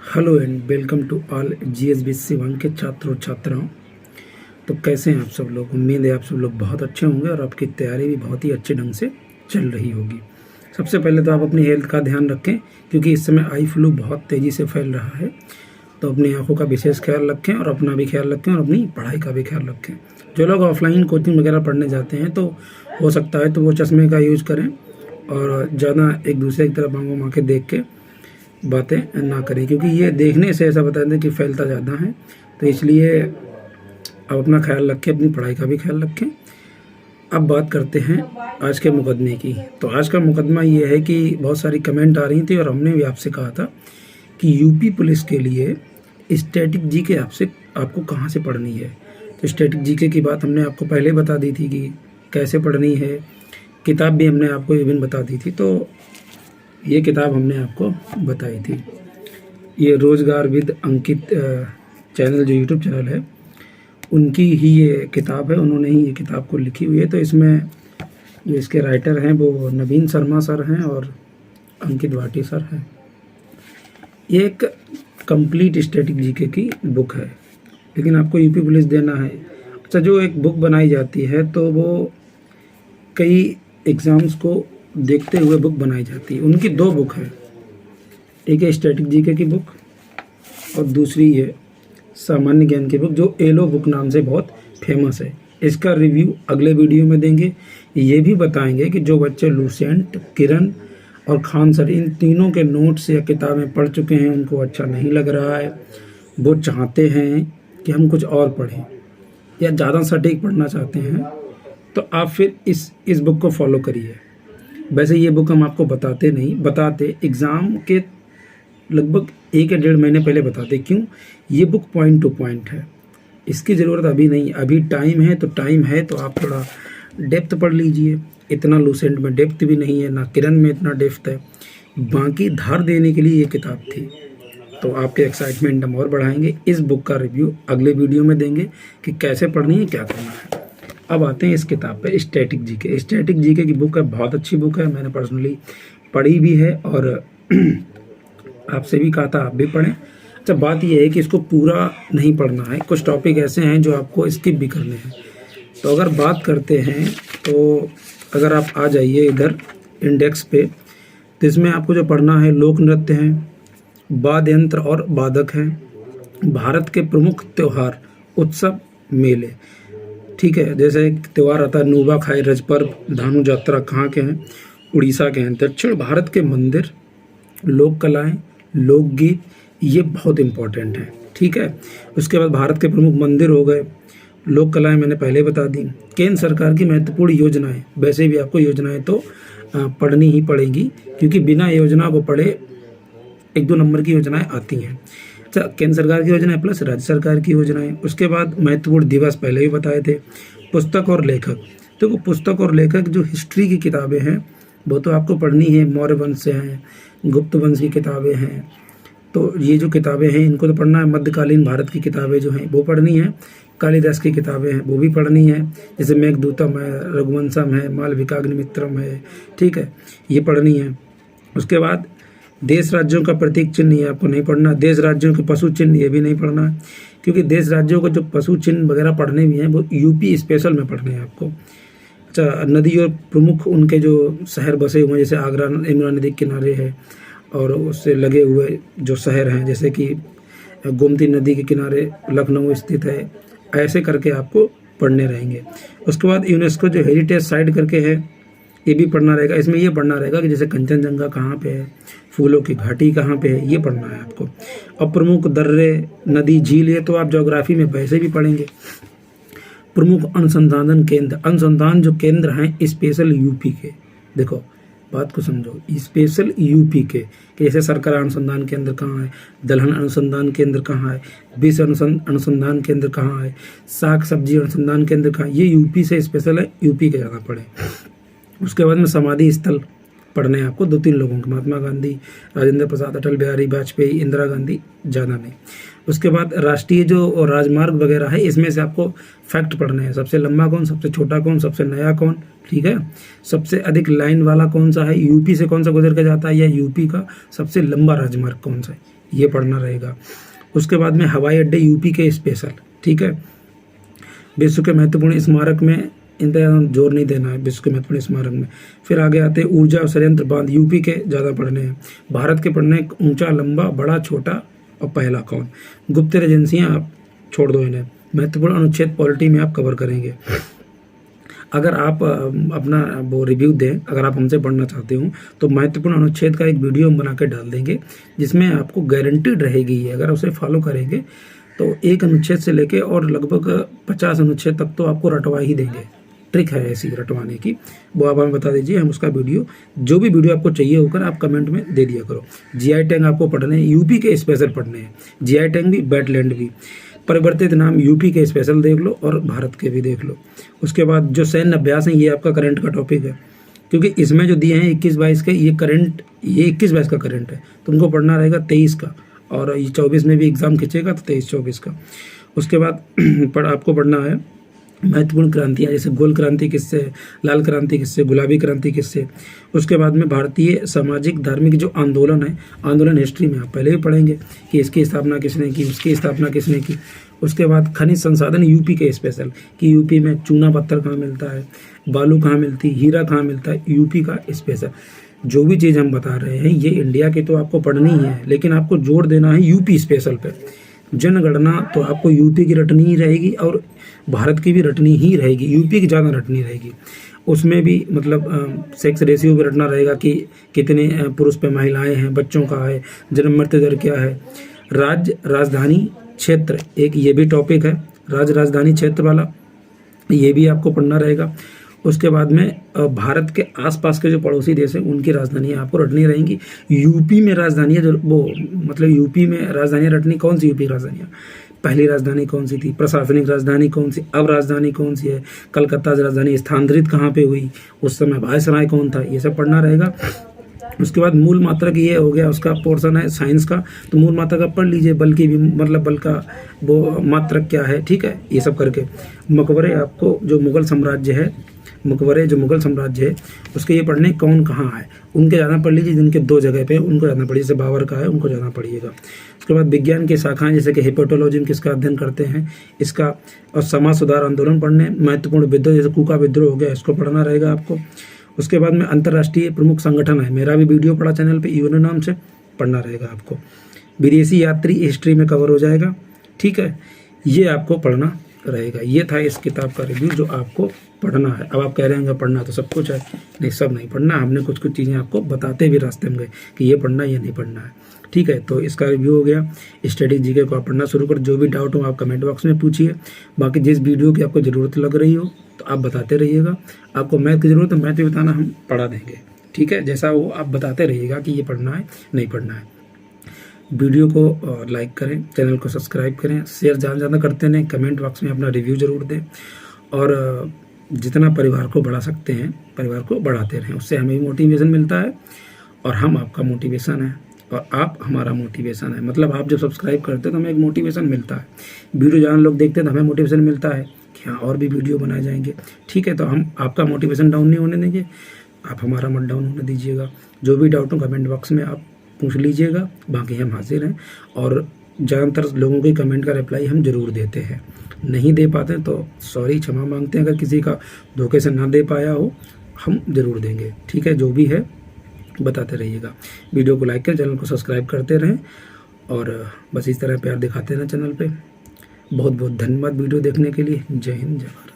Hello and welcome to all GSB Shivang के छात्रों छात्राओं। तो कैसे हैं आप सब लोग? उम्मीद है आप सब लोग बहुत अच्छे होंगे और आपकी तैयारी भी बहुत ही अच्छे ढंग से चल रही होगी। सबसे पहले तो आप अपनी हेल्थ का ध्यान रखें, क्योंकि इस समय आई फ्लू बहुत तेज़ी से फैल रहा है। तो अपनी आंखों का विशेष ख्याल रखें और अपना भी ख्याल रखें और अपनी पढ़ाई का भी ख्याल रखें। जो लोग ऑफलाइन कोचिंग वगैरह पढ़ने जाते हैं तो हो सकता है तो वो चश्मे का यूज़ करें और ज़्यादा एक दूसरे की तरफ आंखों माँ के देख के बातें ना करें, क्योंकि ये देखने से ऐसा बताते हैं कि फैलता ज़्यादा है। तो इसलिए आप अपना ख्याल रखें, अपनी पढ़ाई का भी ख्याल रखें। अब बात करते हैं आज के मुकदमे की। तो आज का मुकदमा ये है कि बहुत सारी कमेंट आ रही थी और हमने भी आपसे कहा था कि यूपी पुलिस के लिए स्टैटिक जीके आपको कहाँ से पढ़नी है। तो स्टैटिक जीके की बात हमने आपको पहले बता दी थी कि कैसे पढ़नी है, किताब भी हमने आपको इवन बता दी थी। तो ये किताब हमने आपको बताई थी। ये रोज़गार विद अंकित चैनल जो यूट्यूब चैनल है उनकी ही ये किताब है, उन्होंने ही ये किताब को लिखी हुई है। तो इसमें जो इसके राइटर हैं वो नवीन शर्मा सर हैं और अंकित भाटी सर हैं। ये एक कंप्लीट स्टैटिक जीके की बुक है, लेकिन आपको यूपी पुलिस देना है। अच्छा, जो एक बुक बनाई जाती है तो वो कई एग्ज़ाम्स को देखते हुए बुक बनाई जाती है। उनकी दो बुक है, एक है स्टैटिक जीके की बुक और दूसरी है सामान्य ज्ञान की बुक, जो एलो बुक नाम से बहुत फेमस है। इसका रिव्यू अगले वीडियो में देंगे। ये भी बताएंगे कि जो बच्चे लूसेंट, किरण और खान सर इन तीनों के नोट्स या किताबें पढ़ चुके हैं, उनको अच्छा नहीं लग रहा है, वो चाहते हैं कि हम कुछ और पढ़ें या ज़्यादा सटीक पढ़ना चाहते हैं, तो आप फिर इस बुक को फॉलो करिए। वैसे ये बुक हम आपको बताते एग्ज़ाम के लगभग 1 या 1.5 महीने पहले बताते। क्यों? ये बुक पॉइंट टू पॉइंट है, इसकी ज़रूरत अभी नहीं। अभी टाइम है तो आप थोड़ा डेप्थ पढ़ लीजिए। इतना लूसेंट में डेप्थ भी नहीं है, ना किरण में इतना डेप्थ है। बाकी धार देने के लिए ये किताब थी। तो आपके एक्साइटमेंट हम और बढ़ाएंगे। इस बुक का रिव्यू अगले वीडियो में देंगे कि कैसे पढ़नी है, क्या करना है। अब आते हैं इस किताब पे, स्टैटिक जीके। स्टैटिक जीके की बुक है, बहुत अच्छी बुक है, मैंने पर्सनली पढ़ी भी है और आपसे भी कहा था आप भी पढ़ें। अच्छा, बात यह है कि इसको पूरा नहीं पढ़ना है, कुछ टॉपिक ऐसे हैं जो आपको स्किप भी करने हैं। तो अगर बात करते हैं तो अगर आप आ जाइए इधर इंडेक्स पे, तो इसमें आपको जो पढ़ना है लोक नृत्य हैं, वाद्य यंत्र और वादक हैं, भारत के प्रमुख त्यौहार, उत्सव, मेले। ठीक है, जैसे त्यौहार आता है नुआ खाई, रज पर्व, धानु यात्रा कहाँ के हैं? उड़ीसा के हैं। दक्षिण भारत के मंदिर, लोक कलाएँ, लोकगीत, ये बहुत इम्पोर्टेंट है। ठीक है, उसके बाद भारत के प्रमुख मंदिर हो गए, लोक कलाएँ मैंने पहले बता दी। केंद्र सरकार की महत्वपूर्ण योजनाएं, वैसे भी आपको योजनाएं तो पढ़नी ही पड़ेगी, क्योंकि बिना योजना को पढ़े 1-2 नंबर की योजनाएं आती हैं। अच्छा, केंद्र सरकार की योजनाएं प्लस राज्य सरकार की योजनाएं। उसके बाद महत्वपूर्ण दिवस पहले भी बताए थे। पुस्तक और लेखक, तो वो पुस्तक और लेखक जो हिस्ट्री की किताबें हैं वो तो आपको पढ़नी है। मौर्य वंश से हैं, गुप्त वंश की किताबें हैं, तो ये जो किताबें हैं इनको तो पढ़ना है। मध्यकालीन भारत की किताबें जो हैं वो पढ़नी है। कालिदास की किताबें हैं वो भी पढ़नी है, जैसे मेघदूतम है, रघुवंशम है, मालविकाग्निमित्रम है। ठीक है, ये पढ़नी है। उसके बाद देश राज्यों का प्रतीक चिन्ह, ये आपको नहीं पढ़ना। देश राज्यों के पशु चिन्ह, ये भी नहीं पढ़ना है, क्योंकि देश राज्यों का जो पशु चिन्ह वगैरह पढ़ने भी हैं वो यूपी स्पेशल में पढ़ने हैं आपको। अच्छा, नदी और प्रमुख उनके जो शहर बसे हुए हैं, जैसे आगरा यमुना नदी के किनारे है और उससे लगे हुए जो शहर हैं, जैसे कि गोमती नदी के किनारे लखनऊ स्थित है, ऐसे करके आपको पढ़ने रहेंगे। उसके बाद यूनेस्को जो हेरिटेज साइट करके है, ये भी पढ़ना रहेगा। इसमें ये पढ़ना रहेगा कि जैसे कंचनजंगा कहाँ पे है, फूलों की घाटी कहाँ पे है, ये पढ़ना है आपको। और प्रमुख दर्रे, नदी, झील, ये तो आप ज्योग्राफी में वैसे भी पढ़ेंगे। प्रमुख अनुसंधान केंद्र, अनुसंधान जो केंद्र हैं स्पेशल यूपी के, देखो बात को समझो, स्पेशल यूपी के, कि जैसे सरकार अनुसंधान केंद्र कहाँ है, दलहन अनुसंधान केंद्र कहाँ है, विष अनुसंधान केंद्र कहाँ है, साग सब्जी अनुसंधान केंद्र कहाँ है, ये यूपी से स्पेशल है, यूपी के ज़्यादा पढ़े। उसके बाद में समाधि स्थल पढ़ने हैं आपको 2-3 लोगों के, महात्मा गांधी, राजेंद्र प्रसाद, अटल बिहारी वाजपेयी, इंदिरा गांधी, ज़्यादा नहीं। उसके बाद राष्ट्रीय जो राजमार्ग वगैरह है, इसमें से आपको फैक्ट पढ़ने हैं। सबसे लंबा कौन, सबसे छोटा कौन, सबसे नया कौन, ठीक है, सबसे अधिक लाइन वाला कौन सा है, यूपी से कौन सा गुजर के जाता है, या यूपी का सबसे लंबा राजमार्ग कौन सा है, ये पढ़ना रहेगा। उसके बाद में हवाई अड्डे यूपी के स्पेशल, ठीक है। विश्व के महत्वपूर्ण स्मारक में इंतहा जोर नहीं देना है, विश्व के महत्वपूर्ण स्मारक में। फिर आगे आते हैं ऊर्जा और षड्यंत्र बांध, यूपी के ज़्यादा पढ़ने हैं। भारत के पढ़ने हैं, ऊंचा, लंबा, बड़ा, छोटा और पहला कौन। गुप्त एजेंसियां आप छोड़ दो इन्हें। महत्वपूर्ण अनुच्छेद पॉलिटी में आप कवर करेंगे। अगर आप अपना वो रिव्यू दें, अगर आप हमसे पढ़ना चाहते हो तो महत्वपूर्ण अनुच्छेद का एक वीडियो हम बना के डाल देंगे, जिसमें आपको गारंटीड रहेगी ये, अगर उसे फॉलो करेंगे तो एक अनुच्छेद से लेके और लगभग 50 अनुच्छेद तक तो आपको रटवा ही देंगे। ट्रिक है ऐसी रटवाने की, वो आप हमें बता दीजिए, हम उसका वीडियो, जो भी वीडियो आपको चाहिए होकर आप कमेंट में दे दिया करो। जीआई टैग आपको पढ़ने हैं, यूपी के स्पेशल पढ़ने हैं, जीआई टैग भी, वेटलैंड भी। परिवर्तित नाम यूपी के स्पेशल देख लो और भारत के भी देख लो। उसके बाद जो सैन्य अभ्यास है, ये आपका करंट का टॉपिक है, क्योंकि इसमें जो दिए हैं 21-22 के, ये करंट, ये 21-22 का करंट है, तुमको पढ़ना रहेगा 23 का, और ये 24 में भी एग्जाम खींचेगा तो 23-24 का। उसके बाद आपको पढ़ना है महत्वपूर्ण क्रांतियाँ, जैसे गोल क्रांति किससे, लाल क्रांति किससे, गुलाबी क्रांति किससे। उसके बाद में भारतीय सामाजिक धार्मिक जो आंदोलन है, आंदोलन हिस्ट्री में आप पहले भी पढ़ेंगे कि इसकी स्थापना किसने की, उसकी स्थापना किसने की। उसके बाद खनिज संसाधन यूपी के स्पेशल, कि यूपी में चूना पत्थर कहाँ मिलता है, बालू कहाँ मिलती, हीरा कहाँ मिलता है, यूपी का स्पेशल। जो भी चीज़ हम बता रहे हैं ये इंडिया की तो आपको पढ़नी ही है, लेकिन आपको जोर देना है यूपी स्पेशल पे। जनगणना तो आपको यूपी की रटनी ही रहेगी और भारत की भी रटनी ही रहेगी, यूपी की ज़्यादा रटनी रहेगी। उसमें भी मतलब सेक्स रेशियो भी रटना रहेगा कि कितने पुरुष पे महिलाएं हैं, बच्चों का है, जन्म मृत्यु दर क्या है। राज्य राजधानी क्षेत्र एक ये भी टॉपिक है, राज्य राजधानी क्षेत्र वाला, ये भी आपको पढ़ना रहेगा। उसके बाद में भारत के आसपास के जो पड़ोसी देश हैं उनकी राजधानियाँ आपको रटनी रहेंगी। यूपी में राजधानियाँ जो वो मतलब यूपी में राजधानियाँ रटनी, कौन सी यूपी राजधानियाँ, पहली राजधानी कौन सी थी, प्रशासनिक राजधानी कौन सी, अब राजधानी कौन सी है, कलकत्ता से राजधानी स्थानांतरित कहाँ पे हुई, उस समय वायसराय कौन था, ये सब पढ़ना रहेगा। उसके बाद मूल मात्रक ये हो गया, उसका पोर्शन है साइंस का, तो मूल मात्रक आप पढ़ लीजिए, बल की भी मतलब बल का वो मात्रक क्या है, ठीक है, ये सब करके। मकबरे आपको जो मुगल साम्राज्य है, मकबरे जो मुगल साम्राज्य है उसके ये पढ़ने कौन कहाँ है, उनके ज़्यादा पढ़ लीजिए, जिनके 2 जगह पे उनको ज़्यादा पढ़िए, जैसे बाबर का है उनको ज़्यादा पढ़िएगा। उसके बाद विज्ञान की शाखाएं, जैसे कि हिपोटोलॉजी किसका अध्ययन करते हैं इसका, और समाज सुधार आंदोलन पढ़ने। महत्वपूर्ण विद्रोह जैसे कूका विद्रोह हो गया, इसको पढ़ना रहेगा आपको। उसके बाद में अंतर्राष्ट्रीय प्रमुख संगठन है, मेरा भी वीडियो पड़ा चैनल पे, यूएनओ नाम से, पढ़ना रहेगा आपको। विदेशी यात्री हिस्ट्री में कवर हो जाएगा, ठीक है, ये आपको पढ़ना रहेगा। ये था इस किताब का रिव्यू जो आपको पढ़ना है। अब आप कह रहे हैं पढ़ना तो सब कुछ है, नहीं सब नहीं पढ़ना, हमने कुछ कुछ चीज़ें आपको बताते भी रास्ते में गए कि ये पढ़ना ये नहीं पढ़ना है, ठीक है। तो इसका रिव्यू हो गया। स्टडी जीके को आप पढ़ना शुरू कर, जो भी डाउट हो आप कमेंट बॉक्स में पूछिए। बाकी जिस वीडियो की आपको ज़रूरत लग रही हो तो आप बताते रहिएगा। आपको मैथ की ज़रूरत है, मैथ भी बताना, हम पढ़ा देंगे, ठीक है। जैसा वो आप बताते रहिएगा कि ये पढ़ना है नहीं पढ़ना है। वीडियो को लाइक करें, चैनल को सब्सक्राइब करें, शेयर ज़्यादा करते रहें, कमेंट बॉक्स में अपना रिव्यू ज़रूर दें, और जितना परिवार को बढ़ा सकते हैं परिवार को बढ़ाते रहें, उससे हमें भी मोटिवेशन मिलता है और हम आपका मोटिवेशन है और आप हमारा मोटिवेशन है। मतलब आप जब सब्सक्राइब करते हैं तो हमें एक मोटिवेशन मिलता है, वीडियो ज़्यादा लोग देखते हैं तो हमें मोटिवेशन मिलता है कि हाँ और भी वीडियो बनाए जाएंगे, ठीक है। तो हम आपका मोटिवेशन डाउन नहीं होने देंगे, आप हमारा मत डाउन होने दीजिएगा। जो भी डाउट हो कमेंट बॉक्स में आप पूछ लीजिएगा, बाकी हम हाजिर हैं और ज़्यादातर लोगों के कमेंट का रिप्लाई हम ज़रूर देते हैं। नहीं दे पाते तो सॉरी, क्षमा मांगते हैं, अगर किसी का धोखे से ना दे पाया हो हम ज़रूर देंगे, ठीक है। जो भी है बताते रहिएगा, वीडियो को लाइक करें, चैनल को सब्सक्राइब करते रहें और बस इस तरह प्यार दिखाते रहें चैनल पे। बहुत बहुत धन्यवाद वीडियो देखने के लिए। जय हिंद, जय भारत।